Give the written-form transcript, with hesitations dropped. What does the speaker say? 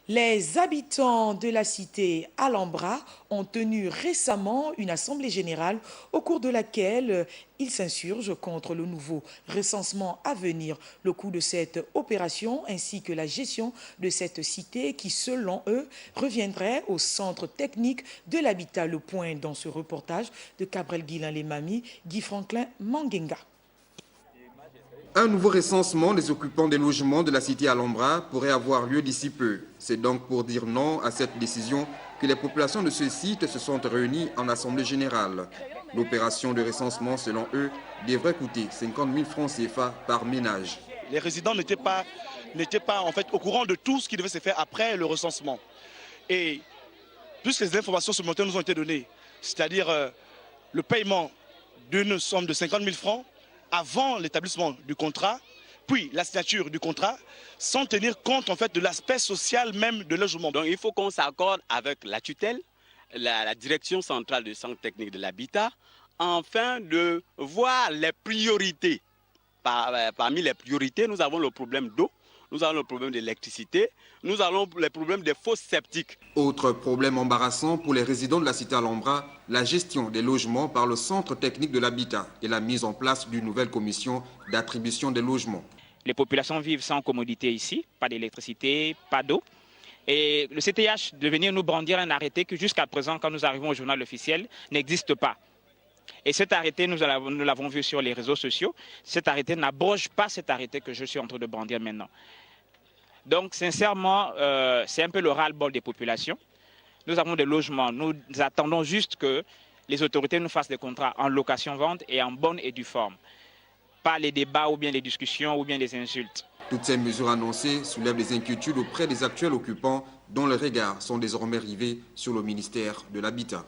Les habitants de la cité Alhambra ont tenu récemment une assemblée générale au cours de laquelle ils s'insurgent contre le nouveau recensement à venir, le coût de cette opération ainsi que la gestion de cette cité qui, selon eux, reviendrait au centre technique de l'habitat. Le point dans ce reportage de Cabrel Guilain-Lemami, Guy Franklin Mangenga. Un nouveau recensement des occupants des logements de la cité Alhambra pourrait avoir lieu d'ici peu. C'est donc pour dire non à cette décision que les populations de ce site se sont réunies en assemblée générale. L'opération de recensement, selon eux, devrait coûter 50 000 francs CFA par ménage. Les résidents n'étaient pas en fait au courant de tout ce qui devait se faire après le recensement. Et puisque les informations supplémentaires nous ont été données, c'est-à-dire le paiement d'une somme de 50 000 francs, avant l'établissement du contrat, puis la signature du contrat, sans tenir compte en fait de l'aspect social même de logement. Donc il faut qu'on s'accorde avec la tutelle, la direction centrale du centre technique de l'habitat, afin de voir les priorités. Parmi les priorités, nous avons le problème d'eau, nous avons le problème d'électricité, nous avons les problèmes des fosses septiques. Autre problème embarrassant pour les résidents de la cité Alhambra, la gestion des logements par le centre technique de l'habitat et la mise en place d'une nouvelle commission d'attribution des logements. Les populations vivent sans commodité ici, pas d'électricité, pas d'eau. Et le CTH de venir nous brandir un arrêté qui jusqu'à présent, quand nous arrivons au journal officiel, n'existe pas. Et cet arrêté, nous l'avons vu sur les réseaux sociaux, cet arrêté n'abroge pas cet arrêté que je suis en train de brandir maintenant. Donc sincèrement, c'est un peu le ras-le-bol des populations. Nous avons des logements, nous attendons juste que les autorités nous fassent des contrats en location-vente et en bonne et due forme. Pas les débats ou bien les discussions ou bien les insultes. Toutes ces mesures annoncées soulèvent des inquiétudes auprès des actuels occupants dont les regards sont désormais rivés sur le ministère de l'Habitat.